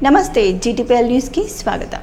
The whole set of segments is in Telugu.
నమస్తే, జీటీపీఎల్ న్యూస్ కి స్వాగతం.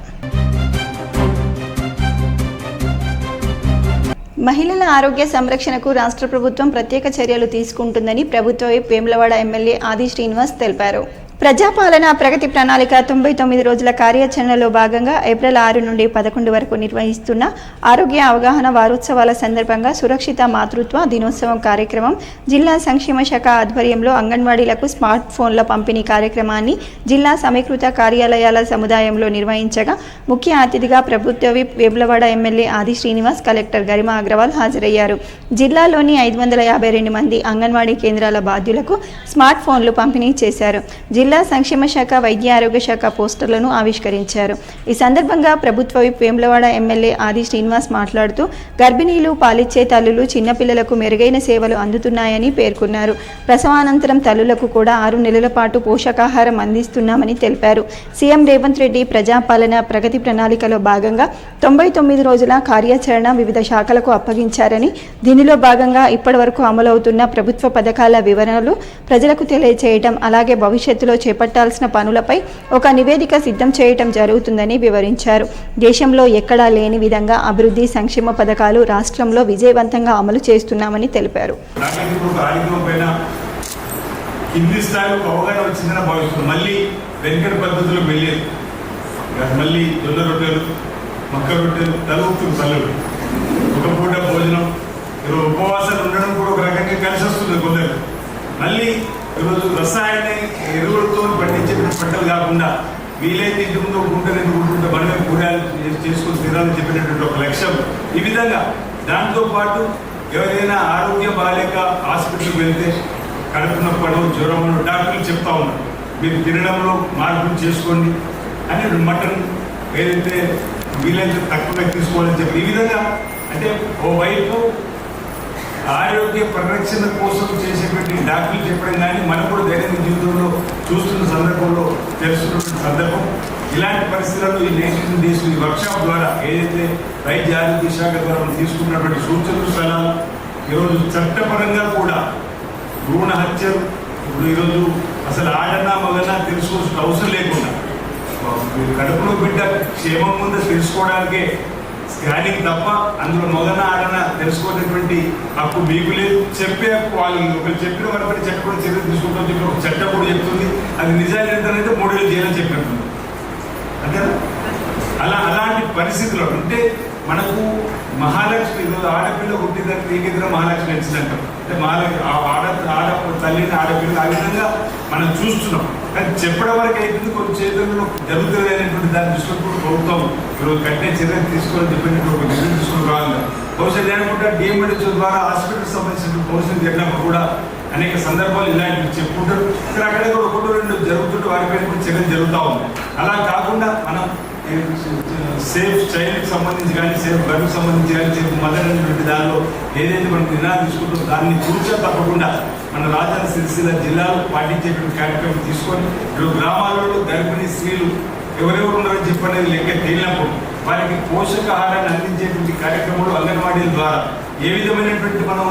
మహిళల ఆరోగ్య సంరక్షణకు రాష్ట్ర ప్రభుత్వం ప్రత్యేక చర్యలు తీసుకుంటుందని ప్రభుత్వ విప్ వేములవాడ ఎమ్మెల్యే ఆది శ్రీనివాస్ తెలిపారు. ప్రజాపాలన ప్రగతి ప్రణాళిక 99 రోజుల కార్యాచరణలో భాగంగా ఏప్రిల్ 6 నుండి 11 వరకు నిర్వహిస్తున్న ఆరోగ్య అవగాహన వారోత్సవాల సందర్భంగా సురక్షిత మాతృత్వ దినోత్సవం కార్యక్రమం జిల్లా సంక్షేమ శాఖ ఆధ్వర్యంలో అంగన్వాడీలకు స్మార్ట్ ఫోన్ల పంపిణీ కార్యక్రమాన్ని జిల్లా సమీకృత కార్యాలయాల సముదాయంలో నిర్వహించగా ముఖ్య అతిథిగా ప్రభుత్వ విప్ వేములవాడ ఎమ్మెల్యే ఆది శ్రీనివాస్, కలెక్టర్ గరిమా అగ్రవాల్ హాజరయ్యారు. జిల్లాలోని 552 మంది అంగన్వాడీ కేంద్రాల బాధ్యులకు స్మార్ట్ ఫోన్లు పంపిణీ చేశారు. జిల్లా సంక్షేమ శాఖ, వైద్య ఆరోగ్య శాఖ పోస్టర్లను ఆవిష్కరించారు. ఈ సందర్భంగా ప్రభుత్వ విప్ వేములవాడ ఎమ్మెల్యే ఆది శ్రీనివాస్ మాట్లాడుతూ గర్భిణీలు, పాలిచ్చే తల్లులు, చిన్నపిల్లలకు మెరుగైన సేవలు అందుతున్నాయని పేర్కొన్నారు. ప్రసవానంతరం తల్లులకు కూడా 6 నెలల పాటు పోషకాహారం అందిస్తున్నామని తెలిపారు. సీఎం రేవంత్ రెడ్డి ప్రజాపాలన ప్రగతి ప్రణాళికలో భాగంగా 99 రోజుల కార్యాచరణ వివిధ శాఖలకు అప్పగించారని, దీనిలో భాగంగా ఇప్పటి వరకు అమలవుతున్న ప్రభుత్వ పథకాల వివరణలు ప్రజలకు తెలియజేయడం, అలాగే భవిష్యత్తులో చేపట్టాల్సిన పనులపై ఒక నివేదిక సిద్ధం చేయటం జరుగుతుందని వివరించారు. దేశంలో ఎక్కడా లేని విధంగా అభివృద్ధి సంక్షేమ పథకాలు రాష్ట్రంలో విజయవంతంగా అమలు చేస్తున్నామని తెలిపారు. ఉపవాసాలు ఉండడం కూడా ఒక రకంగా కలిసి వస్తుంది కొందరు. మళ్ళీ ఈరోజు రసాయన ఎరువులతో పండించే పంటలు కాకుండా వీలైతే ఇంటి ముందు గుంట 2 గుంట బండ్ల కూరగాయలు చేసుకొని తినాలని చెప్పినటువంటి ఒక లక్ష్యం. ఈ విధంగా దాంతోపాటు ఎవరైనా ఆరోగ్యం బాగాలేక హాస్పిటల్కి వెళ్తే కడుపు నొప్పడం, జ్వరం, డాక్టర్లు చెప్తా ఉన్నారు మీరు తినడంలో మార్పులు చేసుకోండి అని, మటన్ ఏదైతే వీలైతే తక్కువ తీసుకోవాలని చెప్పి ఈ విధంగా అంటే ఓవైపు ఆరోగ్య పరిరక్షణ కోసం చేసేటువంటి డాక్టర్లు చెప్పడం కానీ మనం కూడా దైనందిన జీవితంలో చూస్తున్న సందర్భంలో తెలుస్తున్న సందర్భం. ఇలాంటి పరిస్థితుల్లో ఈ 19 డేస్ ఈ వర్క్షాప్ ద్వారా ఏదైతే వైద్య ఆరోగ్య శాఖ ద్వారా తీసుకున్నటువంటి సూచనలు, సలహాలు ఈరోజు చట్టపరంగా కూడా భ్రూణ హత్యలు ఇప్పుడు ఈరోజు అసలు ఆడనా మగనా తెలుసుకోవాల్సిన అవసరం లేకుండా కడుపులో బిడ్డ క్షేమం ముందు తెలుసుకోవడానికే స్కానింగ్ తప్ప అందులో మొదన ఆడన తెలుసుకునేటువంటి హక్కు మీకు లేదు. చెప్పే హక్కు వాళ్ళు ఒకరు చెప్పిన వరకు చట్టం చర్యలు తీసుకుంటాం చెప్పి ఒక చట్టం కూడా చెప్తుంది. అది నిజాలు ఏంటంటే 3 ఏళ్ళు చేయాలని చెప్పినట్టుంది అంతేనా. అలాంటి పరిస్థితుల్లో ఉంటే మనకు మహాలక్ష్మి ఈరోజు ఆడపిల్ల పుట్టిందని నీకెదురు మహాలక్ష్మి వచ్చిందంటాం. అంటే ఆడ తల్లిని ఆడపిల్ల ఆ విధంగా మనం చూస్తున్నాం. కానీ చెప్పడం వరకు అయిపోయింది, కొన్ని చేతుల్లో జరుగుతుంది అనేటువంటి దాన్ని దృష్టిలో ప్రభుత్వం ఈరోజు కట్టే చర్యలు తీసుకోవాలని చెప్పినట్టు ఒక నిర్ణయం తీసుకుని రావాలి. బహుశా లేకుండా డిఎంఎడ్హెచ్ ద్వారా హాస్పిటల్ సంబంధించిన కౌన్సిలింగ్ జరిగినప్పుడు కూడా అనేక సందర్భాలు ఇలాంటివి చెప్పుకుంటారు. కానీ అక్కడ కూడా 1-2 జరుగుతుంటే వారిపైన కూడా చర్యలు జరుగుతూ ఉంది. అలా కాకుండా మనం సేఫ్ చైల్డ్కి సంబంధించి కానీ, సేఫ్ గర్ల్కి సంబంధించి కానీ, సేఫ్ మదర్ అనేటువంటి దానిలో ఏదైతే మనం నిర్ణయాలు తీసుకుంటామో దాన్ని పూర్తిగా తప్పకుండా మన రాజధాని సిరిసిల్ల జిల్లాలో పాటించేటువంటి కార్యక్రమం తీసుకొని ఇప్పుడు గ్రామాలలో గర్భిణీ స్త్రీలు ఎవరెవరు ఉన్నారని చెప్పనేది లెక్క తేలినప్పుడు వారికి పోషకాహారాన్ని అందించేటువంటి కార్యక్రమాలు అంగన్వాడీల ద్వారా ఏ విధమైనటువంటి మనం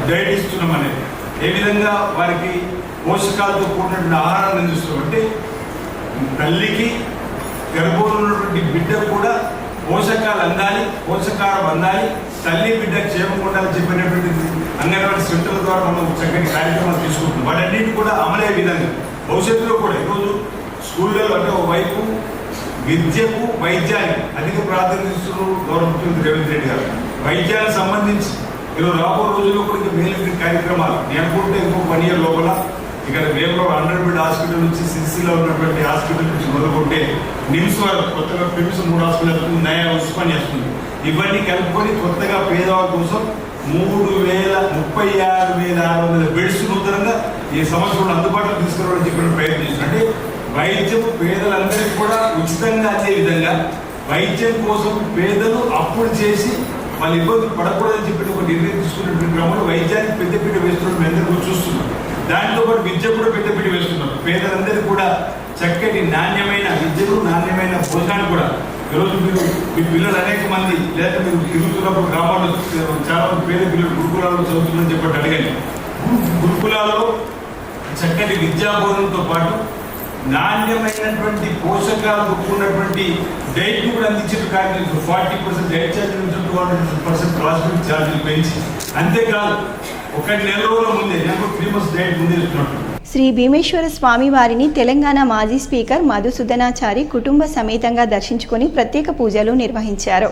డైట్ ఇస్తున్నాం అనేది, ఏ విధంగా వారికి పోషకాలతో కూడినటువంటి ఆహారాన్ని అందిస్తున్నాం అంటే తల్లికి గర్భంలో ఉన్నటువంటి బిడ్డకు కూడా పోషకాలు అందాలి, పోషకాహారం అందాలి, తల్లి బిడ్డ క్షేమం ఉండాలని చెప్పినటువంటి అంగన్వాడీ సెంటర్ల ద్వారా మనం చక్కటి కార్యక్రమాలు తీసుకుంటున్నాం. వాటన్నింటి కూడా అమలయ్యే విధంగా భవిష్యత్తులో కూడా ఈరోజు స్కూళ్ళలో అంటే ఒకవైపు విద్యకు, వైద్యానికి అధిక ప్రాధాన్యత ఇస్తున్నారు గౌరవ ముఖ్యమంత్రి రేవంత్ రెడ్డి గారు. వైద్యానికి సంబంధించి ఈరోజు రాబో రోజుల్లో కూడా ఇంకా మేలు కార్యక్రమాలు నేను అనుకుంటే ఇంకొక 1 ఇయర్ లోపల ఇక్కడ వేములవాడ 100 బెడ్ హాస్పిటల్ నుంచి సిరిసిల్ల ఉన్నటువంటి హాస్పిటల్ నుంచి మొదలుకుంటే నిమ్స్ వరకు కొత్తగా పిమ్స్ 3 హాస్పిటల్ నయా ఉస్మానియా వస్తుంది. ఇవన్నీ కలుపుకొని కొత్తగా పేదవాళ్ళ కోసం 36,600 బెడ్స్ నూతనంగా ఈ సంవత్సరంలో అందుబాటులో తీసుకురావడం చెప్పిన ప్రయత్నం చేస్తున్నారు. అంటే వైద్యం పేదలందరికీ కూడా ఉచితంగా అందే విధంగా వైద్యం కోసం పేదలు అప్పులు చేసి వాళ్ళు ఇబ్బందులు పడకూడదని చెప్పి ఒక నిర్ణయం తీసుకున్నటువంటి క్రమంలో వైద్యానికి పెద్దపీట వేస్తున్నట్టు మేము అందరూ చూస్తున్నాం. దాంతో పాటు విద్య కూడా పెద్దపీట వేస్తున్నారు. పేదలందరికీ కూడా చక్కటి నాణ్యమైన విద్యను, నాణ్యమైన భోజనాన్ని కూడా ఈరోజు మీరు మీ పిల్లలు అనేక మంది లేదా మీరు తిరుగుతున్నప్పుడు గ్రామాల్లో చాలా మంది పేద పిల్లలు గురుకులాల్లో చదువుతుందని చెప్పి అడగండి. గురుకులాల్లో చక్కటి విద్యాబోధనతో పాటు నాణ్యమైనటువంటి పోషకాలు ఉన్నటువంటి డైట్ కూడా అందించారు. కానీ 40% డైట్ ఛార్జీలు నుంచి 200% క్రాస్ ఛార్జీలు పెంచి, అంతేకాదు ఒక నెల రోజుల ముందే 3 months డైట్ ముందే ఇస్తున్నట్టు. శ్రీ భీమేశ్వర స్వామి వారిని తెలంగాణ మాజీ స్పీకర్ మధుసూదనాచారి కుటుంబ సమేతంగా దర్శించుకొని ప్రత్యేక పూజలు నిర్వహించారు.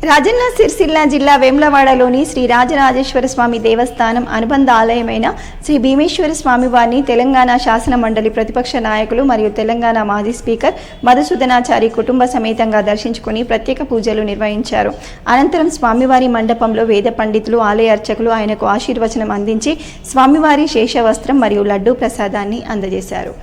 రాజన్న సిరిసిల్ల జిల్లా వేములవాడలోని శ్రీ రాజరాజేశ్వర స్వామి దేవస్థానం అనుబంధ ఆలయమైన శ్రీ భీమేశ్వర స్వామి వారిని తెలంగాణ శాసన మండలి ప్రతిపక్ష నాయకులు మరియు తెలంగాణ మాజీ స్పీకర్ మధుసూదనాచారి కుటుంబ సమేతంగా దర్శించుకుని ప్రత్యేక పూజలు నిర్వహించారు. అనంతరం స్వామివారి మండపంలో వేద పండితులు, ఆలయ అర్చకులు ఆయనకు ఆశీర్వచనం అందించి స్వామివారి శేషవస్త్రం మరియు లడ్డూ ప్రసాదాన్ని అందజేశారు.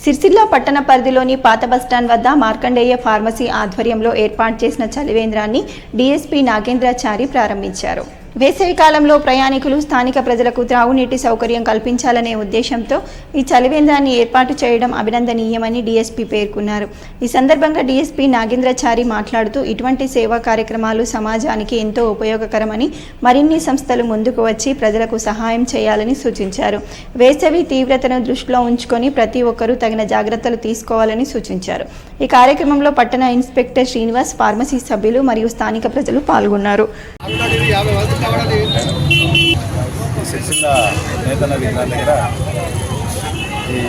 సిరిసిల్ల పట్టణ పరిధిలోని పాత బస్టాండ్ వద్ద మార్కండేయ ఫార్మసీ ఆధ్వర్యంలో ఏర్పాటు చేసిన చలివేంద్రాన్ని డీఎస్పీ నాగేంద్రాచారి ప్రారంభించారు. వేసవి కాలంలో ప్రయాణికులు, స్థానిక ప్రజలకు త్రాగునీటి సౌకర్యం కల్పించాలనే ఉద్దేశంతో ఈ చలివేంద్రాన్ని ఏర్పాటు చేయడం అభినందనీయమని డీఎస్పీ పేర్కొన్నారు. ఈ సందర్భంగా డీఎస్పీ నాగేంద్రాచారి మాట్లాడుతూ ఇటువంటి సేవా కార్యక్రమాలు సమాజానికి ఎంతో ఉపయోగకరమని, మరిన్ని సంస్థలు ముందుకు వచ్చి ప్రజలకు సహాయం చేయాలని సూచించారు. వేసవి తీవ్రతను దృష్టిలో ఉంచుకొని ప్రతి ఒక్కరూ తగిన జాగ్రత్తలు తీసుకోవాలని సూచించారు. ఈ కార్యక్రమంలో పట్టణ ఇన్స్పెక్టర్ శ్రీనివాస్, ఫార్మసీ సభ్యులు మరియు స్థానిక ప్రజలు పాల్గొన్నారు. సిరిసిల్ల నేతల విగ్రహాల దగ్గర ఈ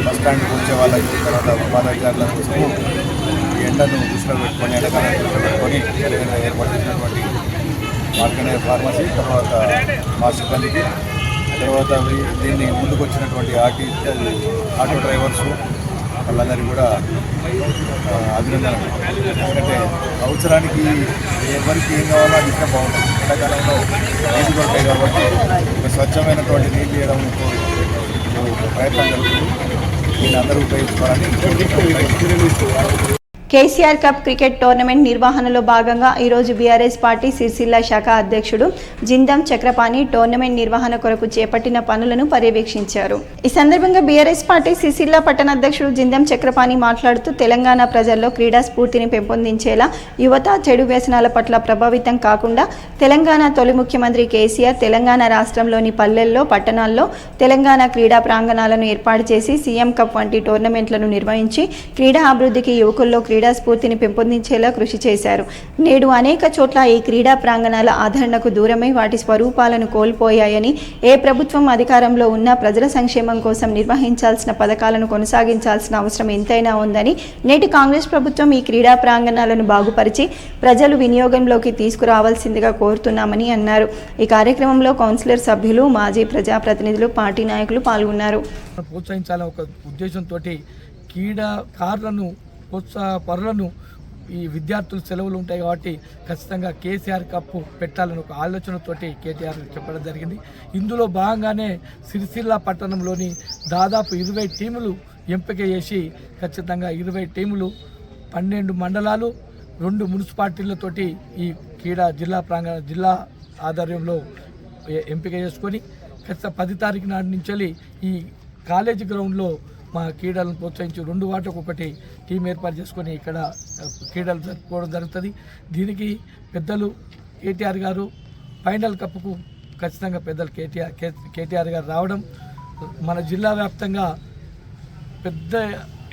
బస్టాండ్కి వచ్చే వాళ్ళకి, తర్వాత ఉపాధ్యాయుల కోసము ఈ ఎండను దృష్టిలో పెట్టుకొని, ఎండాకాలం దృష్టిలో పెట్టుకొని ఏర్పాటు చేసినటువంటి మార్కండేయ ఫార్మసీ, తర్వాత మా సిబ్బందికి, తర్వాత దీన్ని ముందుకు వచ్చినటువంటి ఆటో డ్రైవర్సు వాళ్ళందరికీ కూడా అభినందనలు. ఎందుకంటే అవసరానికి ఎవరికి ఏం కావాలో అది ఇస్తే బాగుంటుంది. ఎండాకాలంలో నీళ్ళు దొరికాయి కాబట్టి ఒక స్వచ్ఛమైనటువంటి నీళ్ళు ఇవ్వడం ప్రయత్నం జరుగుతుంది. దీన్ని అందరూ ఉపయోగించుకోవాలని. కేసీఆర్ కప్ క్రికెట్ టోర్నమెంట్ నిర్వహణలో భాగంగా ఈరోజు బీఆర్ఎస్ పార్టీ సిరిసిల్ల శాఖ అధ్యక్షుడు జిందం చక్రపాణి టోర్నమెంట్ నిర్వహణ కొరకు చేపట్టిన పనులను పర్యవేక్షించారు. ఈ సందర్భంగా బీఆర్ఎస్ పార్టీ సిరిసిల్ల పట్టణ అధ్యక్షుడు జిందం చక్రపాణి మాట్లాడుతూ తెలంగాణ ప్రజల్లో క్రీడా స్ఫూర్తిని పెంపొందించేలా యువత చెడు వ్యసనాల పట్ల ప్రభావితం కాకుండా తెలంగాణ తొలి ముఖ్యమంత్రి కేసీఆర్ తెలంగాణ రాష్ట్రంలోని పల్లెల్లో, పట్టణాల్లో తెలంగాణ క్రీడా ప్రాంగణాలను ఏర్పాటు చేసి సీఎం కప్ వంటి టోర్నమెంట్లను నిర్వహించి క్రీడా అభివృద్ధికి యువకుల్లో క్రీడా స్ఫూర్తిని పెంపొందించేలా కృషి చేశారు. నేడు అనేక చోట్ల ఈ క్రీడా ప్రాంగణాల ఆదరణకు దూరమై వాటి స్వరూపాలను కోల్పోయాయని, ఏ ప్రభుత్వం అధికారంలో ఉన్నా ప్రజల సంక్షేమం కోసం నిర్వహించాల్సిన పథకాలను కొనసాగించాల్సిన అవసరం ఎంతైనా ఉందని, నేటి కాంగ్రెస్ ప్రభుత్వం ఈ క్రీడా ప్రాంగణాలను బాగుపరిచి ప్రజలు వినియోగంలోకి తీసుకురావాల్సిందిగా కోరుతున్నామని అన్నారు. ఈ కార్యక్రమంలో కౌన్సిలర్ సభ్యులు, మాజీ ప్రజాప్రతినిధులు, పార్టీ నాయకులు పాల్గొన్నారు. ప్రోత్సహించాలనే ఒక ఉద్దేశంతో క్రీడాకారులను, పరులను ఈ విద్యార్థులు సెలవులు ఉంటాయి కాబట్టి ఖచ్చితంగా కేసీఆర్ కప్పు పెట్టాలని ఒక ఆలోచనతోటి కేటీఆర్ చెప్పడం జరిగింది. ఇందులో భాగంగానే సిరిసిల్ల పట్టణంలోని దాదాపు 20 టీములు ఎంపిక చేసి ఖచ్చితంగా 20 టీములు 12 మండలాలు 2 మున్సిపాలిటీలతోటి ఈ క్రీడా జిల్లా ఆధ్వర్యంలో ఎంపిక చేసుకొని ఖచ్చితంగా 10 తారీఖు నాటి నుంచి ఈ కాలేజీ గ్రౌండ్లో మా క్రీడలను ప్రోత్సహించి 2 వాటికి ఒకటి టీం ఏర్పాటు చేసుకొని ఇక్కడ క్రీడలు జరుపుకోవడం జరుగుతుంది. దీనికి పెద్దలు కేటీఆర్ గారు ఫైనల్ కప్కు ఖచ్చితంగా పెద్దలు కేటీఆర్ గారు రావడం, మన జిల్లా వ్యాప్తంగా పెద్ద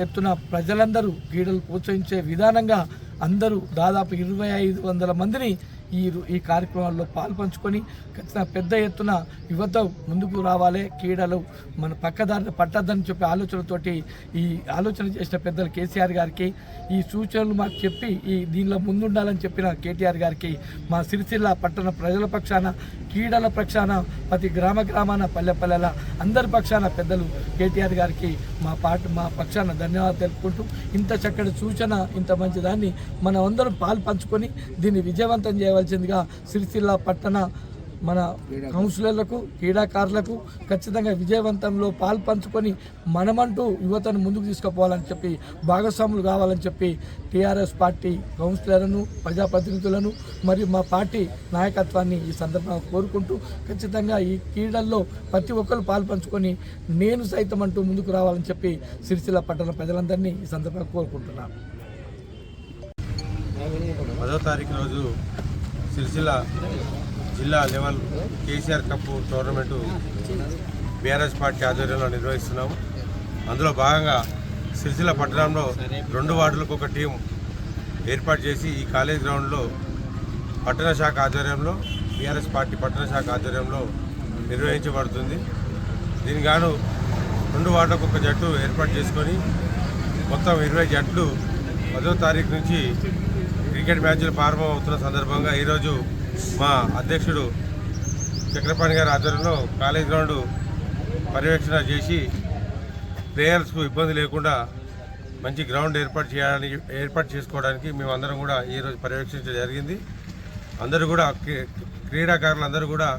ఎత్తున ప్రజలందరూ క్రీడలు ప్రోత్సహించే విధానంగా అందరూ దాదాపు 2500 మందిని ఈ కార్యక్రమాల్లో పాల్పంచుకొని ఖచ్చితంగా పెద్ద ఎత్తున యువత ముందుకు రావాలి, క్రీడలు మన పక్కదారిని పట్టద్దని చెప్పి ఆలోచనతోటి ఈ ఆలోచన చేసిన పెద్దలు కేసీఆర్ గారికి, ఈ సూచనలు మాకు చెప్పి దీనిలో ముందుండాలని చెప్పిన కేటీఆర్ గారికి మా సిరిసిల్ల పట్టణ ప్రజల పక్షాన, క్రీడల పక్షాన, ప్రతి గ్రామాన, పల్లెల అందరి పక్షాన పెద్దలు కేటీఆర్ గారికి మా పక్షాన ధన్యవాదాలు తెలుపుకుంటూ, ఇంత చక్కటి సూచన, ఇంత మంచి దాన్ని మనం అందరం పాలు పంచుకొని దీన్ని విజయవంతం చేయవలసిందిగా సిరిసిల్ల పట్టణ మన కౌన్సిలర్లకు క్రీడాకారులకు ఖచ్చితంగా విజయవంతంలో పాల్పంచుకొని మనమంటూ యువతను ముందుకు తీసుకుపోవాలని చెప్పి భాగస్వాములు కావాలని చెప్పి టీఆర్ఎస్ పార్టీ కౌన్సిలర్లను ప్రజాప్రతినిధులను మరియు మా పార్టీ నాయకత్వాన్ని ఈ సందర్భంగా కోరుకుంటూ ఖచ్చితంగా ఈ క్రీడల్లో ప్రతి ఒక్కరు పాల్పంచుకొని నేను సైతం అంటూ ముందుకు రావాలని చెప్పి సిరిసిల్ల పట్టణ ప్రజలందరినీ ఈ సందర్భంగా కోరుకుంటున్నాను. 10వ తారీఖు రోజు సిరిసిల్ల జిల్లా level KCR cup tournament BRS party ఆధ్వర్యంలో నిర్వహిస్తున్నాము. అందులో భాగంగా సిరిసిల్ల పట్టణంలో 2 వార్డులకు ఒక టీం ఏర్పాటు చేసి ఈ కాలేజ్ గ్రౌండ్లో పట్టణ శాఖ ఆధ్వర్యంలో బీఆర్ఎస్ పార్టీ పట్టణ శాఖ ఆధ్వర్యంలో నిర్వహించబడుతుంది. దీనికి గాను 2 వార్డులకు ఒక జట్టు ఏర్పాటు చేసుకొని మొత్తం 20 జట్లు 10వ తారీఖు నుంచి క్రికెట్ మ్యాచ్లు ప్రారంభమవుతున్న సందర్భంగా ఈరోజు మా అధ్యక్షుడు చక్రపాణి గారి ఆధ్వర్యంలో కాలేజ్ గ్రౌండ్ పర్యవేక్షణ చేసి ప్లేయర్స్కు ఇబ్బంది లేకుండా మంచి గ్రౌండ్ ఏర్పాటు చేసుకోవడానికి మేమందరం కూడా ఈరోజు పర్యవేక్షించడం జరిగింది. అందరూ కూడా క్రీడాకారులందరూ కూడా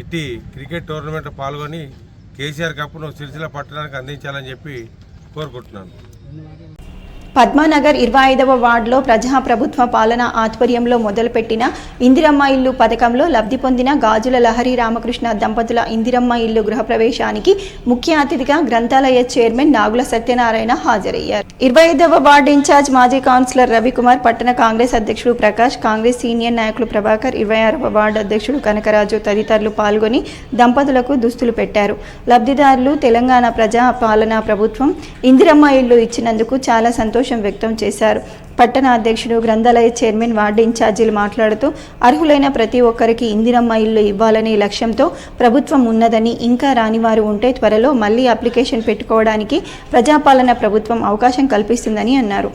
ఇట్టి క్రికెట్ టోర్నమెంట్లో పాల్గొని కేసీఆర్ కప్ను సిరిసిల్ల పట్టణానికి అందించాలని చెప్పి కోరుకుంటున్నాను. పద్మానగర్ 25వ వార్డులో ప్రజాప్రభుత్వ పాలన ఆధ్వర్యంలో మొదలుపెట్టిన ఇందిరమ్మ ఇల్లు పథకంలో లబ్ధి పొందిన గాజుల లహరి రామకృష్ణ దంపతుల ఇందిరమ్మ ఇల్లు గృహప్రవేశానికి ముఖ్య అతిథిగా గ్రంథాలయ చైర్మన్ నాగుల సత్యనారాయణ హాజరయ్యారు. 25వ వార్డు ఇన్ఛార్జ్ మాజీ కౌన్సిలర్ రవికుమార్, పట్టణ కాంగ్రెస్ అధ్యక్షుడు ప్రకాష్, కాంగ్రెస్ సీనియర్ నాయకులు ప్రభాకర్, 26వ వార్డు అధ్యక్షుడు కనకరాజు తదితరులు పాల్గొని దంపతులకు దుస్తులు పెట్టారు. లబ్ధిదారులు తెలంగాణ ప్రజా పాలనా ప్రభుత్వం ఇందిరమ్మ ఇల్లు ఇచ్చినందుకు చాలా సంతోషం వ్యక్తం చేశారు. పట్టణ అధ్యక్షుడు, గ్రంథాలయ చైర్మన్, వార్డు ఇన్ఛార్జీలు మాట్లాడుతూ అర్హులైన ప్రతి ఒక్కరికి ఇందిరమ్మ ఇల్లు ఇవ్వాలనే లక్ష్యంతో ప్రభుత్వం ఉన్నదని, ఇంకా రాని వారు ఉంటే త్వరలో మళ్లీ అప్లికేషన్ పెట్టుకోవడానికి ప్రజాపాలన ప్రభుత్వం అవకాశం కల్పిస్తుందని అన్నారు.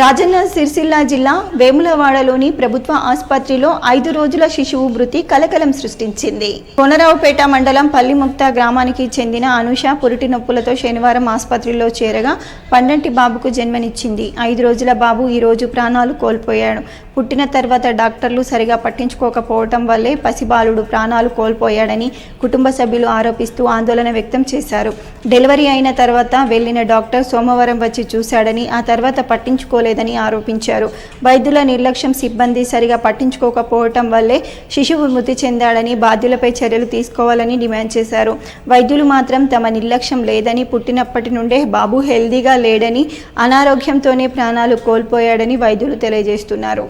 రాజన్న సిరిసిల్ల జిల్లా వేములవాడలోని ప్రభుత్వ ఆసుపత్రిలో 5 రోజుల శిశువు మృతి కలకలం సృష్టించింది. కోనరావుపేట మండలం పల్లిముక్త గ్రామానికి చెందిన అనుష పురిటి నొప్పులతో శనివారం ఆసుపత్రిలో చేరగా పండంటి బాబుకు జన్మనిచ్చింది. 5 రోజుల బాబు ఈ రోజు ప్రాణాలు కోల్పోయాడు. పుట్టిన తర్వాత డాక్టర్లు సరిగా పట్టించుకోకపోవటం వల్లే పసిబాలుడు ప్రాణాలు కోల్పోయాడని కుటుంబ సభ్యులు ఆరోపిస్తూ ఆందోళన వ్యక్తం చేశారు. డెలివరీ అయిన తర్వాత వెళ్లిన డాక్టర్ సోమవారం వచ్చి చూశాడని, ఆ తర్వాత పట్టించుకోలేదని ఆరోపించారు. వైద్యుల నిర్లక్ష్యం, సిబ్బంది సరిగా పట్టించుకోకపోవటం వల్లే శిశువు మృతి చెందాడని, బాధ్యులపై చర్యలు తీసుకోవాలని డిమాండ్ చేశారు. వైద్యులు మాత్రం తమ నిర్లక్ష్యం లేదని, పుట్టినప్పటి నుండే బాబు హెల్దీగా లేడని, అనారోగ్యంతోనే ప్రాణాలు కోల్పోయాడని వైద్యులు తెలియజేస్తున్నారు.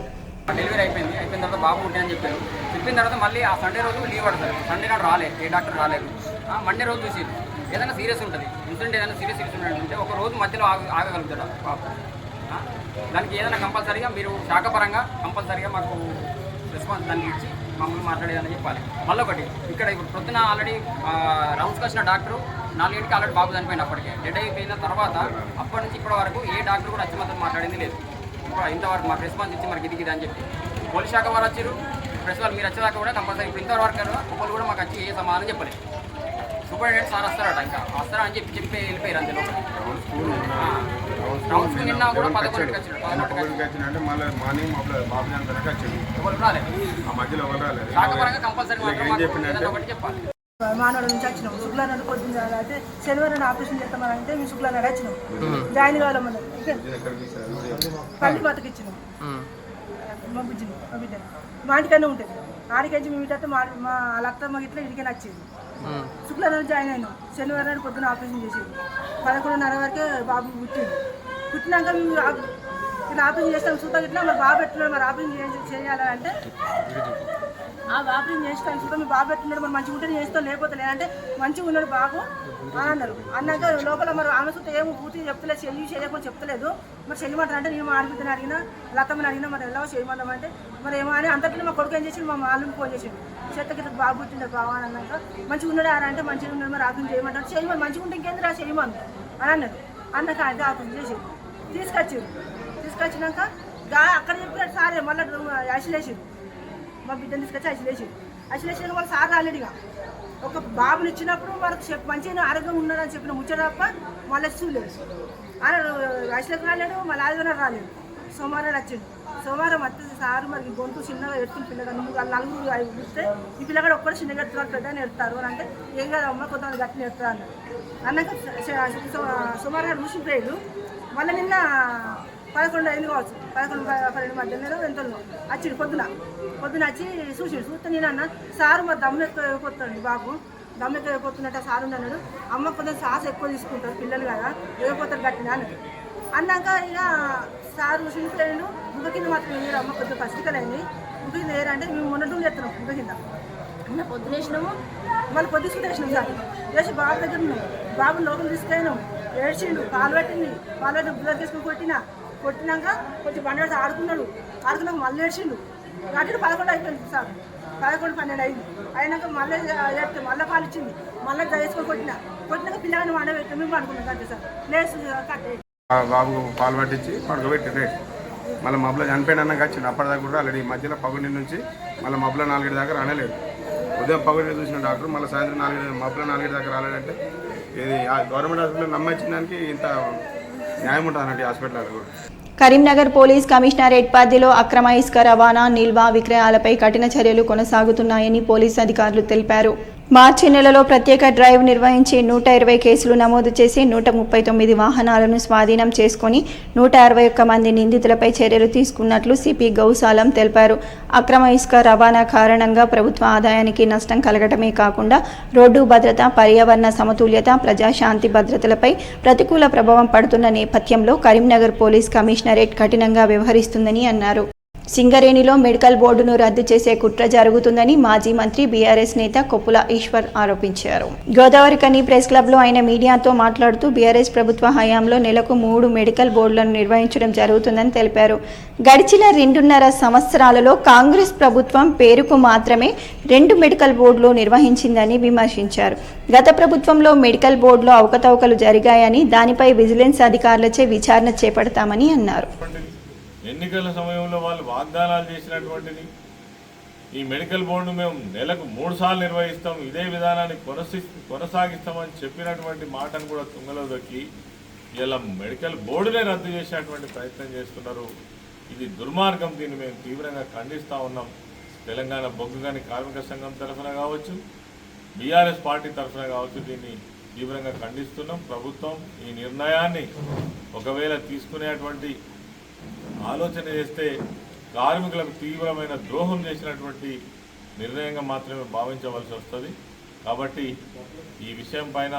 డెలివరీ అయిపోయిన తర్వాత బాబు పుట్టినని చెప్పారు. చెప్పిన తర్వాత మళ్ళీ ఆ సండే రోజు లీవ్ పడతారు. సండే నాడు రాలేదు, ఏ డాక్టర్ రాలేదు. మండే రోజు చూసి ఏదైనా సీరియస్ ఉంటుంది, ఇన్సిడెంట్ ఏదైనా సీరియస్ ఉంటే ఒక రోజు మధ్యలో ఆగగలుగుతాడు బాబు. దానికి ఏదైనా కంపల్సరీగా మీరు శాఖపరంగా కంపల్సరీగా మాకు రెస్పాన్స్ దానికి ఇచ్చి మమ్మల్ని మాట్లాడేదని చెప్పాలి. మళ్ళీ ఒకటి, ఇక్కడ ఇప్పుడు పొద్దున ఆల్రెడీ రౌండ్స్కి వచ్చిన డాక్టరు 4 గంటకి ఆల్రెడీ బాబు చనిపోయినప్పటికే డెడ్ అయిపోయిన తర్వాత అప్పటి నుంచి ఇప్పటి వరకు ఏ డాక్టర్ కూడా వచ్చి మాత్రం మాట్లాడింది లేదు. ఇంతవరకు మాకు రెస్పాన్స్ ఇచ్చి మనకి ఇది అని చెప్పి పోలీస్ శాఖ వారు వచ్చారు, ప్రెస్ వాళ్ళు మీరు వచ్చేదాకా కూడా కంపల్సరీ ఇప్పుడు ఇంతవరకు ఒకళ్ళు కూడా మాకు వచ్చి ఏ సమాధానం చెప్పలేదు. సూపరింటెండెంట్ సార్ వస్తారట, ఇంకా వస్తారా అని చెప్పి వెళ్ళిపోయారు. అందులో రౌండ్స్కి నిన్న కూడా 11 వచ్చినట్టు మళ్ళీ మార్నింగ్ బాబు ఎవరు రాలేదు. శాఖపరంగా కంపల్సరీ ఒకటి చెప్పాలి. మానవుడు నుంచి వచ్చినాం. శుక్లానాడు పొద్దున్న అయితే శనివారం ఆపరేషన్ చేస్తామని అంటే మేము శుక్లానాడు వచ్చినాం. జాయిన్ కావాలమ్మా పల్లి బతకి ఇచ్చినాం. మా బిడ్డ మా ఇంటికన్నా ఉంటుంది. ఆడికెళ్ళి మేము ఇటంటే మా అత్తమ్మ ఇట్లా ఇంటికి నచ్చేది. శుక్లానాడు జాయిన్ అయినాం. శనివారం నాడు పొద్దున్న ఆపరేషన్ చేసేది. 11:30 వరకే బాబు పుట్టినాక మేము ఇట్లా ఆపరేషన్ చేస్తాం. చూద్దాం ఇట్లా మరి బాబు ఎట్లా మరి ఆపరేషన్ చేయాలని అంటే ఆపరేషన్ చేస్తాను చూద్దాం మీ బాబు ఎట్లున్నాడు మరి మంచిగా ఉంటే చేస్తాం, లేకపోతే లేదంటే మంచిగా ఉన్నాడు బాబు అని అన్నారు. అన్నాక లోపల మరి ఆమె చూస్తే ఏమో పూర్తిగా చెప్తలేదు, చేయకుండా చెప్తలేదు. మరి చేయమంటారు అంటే నేను ఆడిపిద్దని అడిగినా, లతమ్మని అడిగినా మరి ఎలా చేయమంటామంటే మరి ఏమో అని అంతట్లో మా కొడుకు ఏం చేసి మా మాళ్ళని ఫోన్ చేసిండు. చేతకి బాబు పుట్టిండే బాబు అని అన్నాక మంచిగా ఉన్నాడు అంటే మంచిగా ఉన్నాడు మరి ఆపరేషన్ చేయమంటారు. చేయమని మంచిగా ఉంటే ఇంకేంద్రా చేయమని అని అన్నారు. అన్నాక అయితే ఆపరేషన్ చేసి తీసుకొచ్చినాక అక్కడ చెప్పారు సారే మళ్ళీ ఐసోలేషన్ మా బిడ్డను తీసుకొచ్చి ఐసోలేషన్ వాళ్ళు సార్ రాలేడుగా. ఒక బాబుని ఇచ్చినప్పుడు వాళ్ళకి మంచిగా ఆరోగ్యం ఉన్నాడని చెప్పిన ముచ్చట తప్ప మళ్ళీ చూడలేదు. ఆయన ఐసోలేషన్ రాలేడు, మళ్ళీ ఆదివారం రాలేదు. సోమవారం వచ్చిండు. సోమవారం వస్తే సారు మరి గొంతు చిన్నగా ఎడుతుంది పిల్లగాడు వాళ్ళు నలుగురు చూస్తే ఈ పిల్లగాడు ఒక్కడు చిన్నగా ఎడుతున్నారు పెద్ద ఎడతారు అని అంటే ఏం కాదమ్మా కొంతమంది గట్టిని ఎడతారు అన్నారు. అన్నాక సోమవారం మూసిపోయాడు. మళ్ళీ నిన్న 11 అయింది కావచ్చు, 11-12 మధ్యలో ఎంతలో వచ్చిండు పొద్దున వచ్చి చూస్తే నేను అన్న సారు మరి దమ్ము ఎక్కువ అయిపోతాడు బాబు, దమ్ము ఎక్కువ అయిపోతున్నట్టు సారు అన్నాడు. అమ్మ కొంచెం సాస్ ఎక్కువ తీసుకుంటారు పిల్లలు కదా అయిపోతారు గట్టిన అన్నాడు. అన్నాక ఇక సారు చూసిపోయాడు. ముఖ కింద మాత్రం మీరు అమ్మ కొంచెం పసికలు అయింది, ముఖ కింద ఏరంటే మేము మొన్నటూ చేస్తున్నాం ముఖ కింద అన్న పొద్దున వేసినాము, మళ్ళీ పొద్దుసుకుంటే వేసినాం సార్. వేసి బాబు దగ్గర ఉన్నాం, బాబు లోపల తీసుకెళ్ళినాం, ఏడ్చిండు, పాలు పెట్టి బుల్లర్ తీసుకుని కొట్టినాక కొంచెం బండి ఆడుకున్నాక మళ్ళీ ఏడ్చిండు. అటు 11 అయిపోయింది సార్, 11-12 అయింది. అయినాక మళ్ళీ ఏడితే మళ్ళీ పాలు ఇచ్చింది, మళ్ళీ వేసుకొని కొట్టినాక పిల్లగాని వండ పెట్టి మేము పడుకున్నాం అంతే సార్. ప్లేస్ కట్టే బాబు పాలు పట్టించి పడుకోబెట్టి రేట్ మళ్ళీ మబ్బులో చనిపోయినాక వచ్చింది. అప్పటిదాకా కూడా ఆల్రెడీ మధ్యలో 11 నుంచి మళ్ళీ మబ్బులో 4 దాకా రానేలేదు. ఉదయం 11 చూసిన డాక్టర్ మళ్ళీ సాయంత్రం 4 మబ్బులో 4 దాకా రాలేదంటే ఇది గవర్నమెంట్ హాస్పిటల్ నమ్మించిన దానికి ఇంత న్యాయం ఉంటుంది అన్నట్టు హాస్పిటల్ కూడా. కరీంనగర్ పోలీస్ కమిషనరేట్ పరిధిలో అక్రమ ఇసుక రవాణా, నిల్వ, విక్రయాలపై కఠిన చర్యలు కొనసాగుతున్నాయని పోలీసు అధికారులు తెలిపారు. మార్చి నెలలో ప్రత్యేక డ్రైవ్ నిర్వహించి 120 కేసులు నమోదు చేసి 139 వాహనాలను స్వాధీనం చేసుకుని 161 మంది నిందితులపై చర్యలు తీసుకున్నట్లు సిపి గౌసాలం తెలిపారు. అక్రమ ఇసుక రవాణా కారణంగా ప్రభుత్వ ఆదాయానికి నష్టం కలగటమే కాకుండా రోడ్డు భద్రత, పర్యావరణ సమతుల్యత, ప్రజాశాంతి భద్రతలపై ప్రతికూల ప్రభావం పడుతున్న నేపథ్యంలో కరీంనగర్ పోలీస్ కమిషనరేట్ కఠినంగా వ్యవహరిస్తుందని అన్నారు. సింగరేణిలో మెడికల్ బోర్డును రద్దు చేసే కుట్ర జరుగుతుందని మాజీ మంత్రి బీఆర్ఎస్ నేత కొప్పుల ఈశ్వర్ ఆరోపించారు. గోదావరికని ప్రెస్ క్లబ్లో ఆయన మీడియాతో మాట్లాడుతూ బీఆర్ఎస్ ప్రభుత్వ హయాంలో నెలకు 3 మెడికల్ బోర్డులను నిర్వహించడం జరుగుతుందని తెలిపారు. గడిచిన 2.5 సంవత్సరాలలో కాంగ్రెస్ ప్రభుత్వం పేరుకు మాత్రమే 2 మెడికల్ బోర్డులు నిర్వహించిందని విమర్శించారు. గత ప్రభుత్వంలో మెడికల్ బోర్డులో అవకతవకలు జరిగాయని, దానిపై విజిలెన్స్ అధికారులచే విచారణ చేపడతామని అన్నారు. ఎన్నికల సమయంలో వాళ్ళు వాగ్దానాలు చేసినటువంటిది ఈ మెడికల్ బోర్డు మేము నెలకు 3 సార్లు నిర్వహిస్తాం, ఇదే విధానాన్ని కొనసాగిస్తామని చెప్పినటువంటి మాటను కూడా తుంగలో దొక్కి ఇలా మెడికల్ బోర్డునే రద్దు చేసేటువంటి ప్రయత్నం చేస్తున్నారు. ఇది దుర్మార్గం, దీన్ని మేము తీవ్రంగా ఖండిస్తూ ఉన్నాం. తెలంగాణ బొగ్గుగని కార్మిక సంఘం తరఫున కావచ్చు, బీఆర్ఎస్ పార్టీ తరఫున కావచ్చు, దీన్ని తీవ్రంగా ఖండిస్తున్నాం. ప్రభుత్వం ఈ నిర్ణయాన్ని ఒకవేళ తీసుకునేటువంటి ఆలోచన చేస్తే కార్మికులకు తీవ్రమైన ద్రోహం చేసినటువంటి నిర్ణయంగా మాత్రమే భావించవలసి వస్తుంది. కాబట్టి ఈ విషయం పైన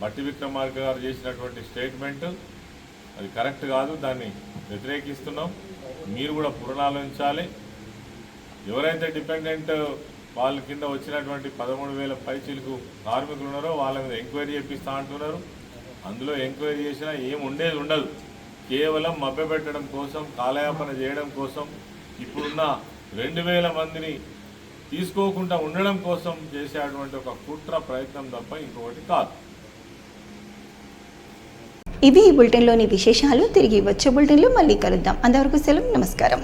బట్టి విక్రమార్క గారు చేసినటువంటి స్టేట్మెంట్ అది కరెక్ట్ కాదు, దాన్ని వ్యతిరేకిస్తున్నాం. మీరు కూడా పునరాలోచించాలి. ఎవరైతే డిపెండెంట్ వాళ్ళ కింద వచ్చినటువంటి 13,000 పైచీలకు కార్మికులు ఉన్నారో వాళ్ళ మీద ఎంక్వైరీ చేపిస్తా అంటున్నారు. అందులో ఎంక్వైరీ చేసినా ఏం ఉండదు. కేవలం మభ్యపెట్టడం కోసం, కాలయాపన చేయడం కోసం, ఇప్పుడున్న 2,000 మందిని తీసుకోకుండా ఉండడం కోసం చేసేటువంటి ఒక కుట్ర ప్రయత్నం తప్ప ఇంకొకటి కాదు. ఇవి ఈ బులెటిన్లోని విశేషాలు. తిరిగి వచ్చే బులెటిన్లో మళ్ళీ కలుద్దాం. అంతవరకు సెలవు, నమస్కారం.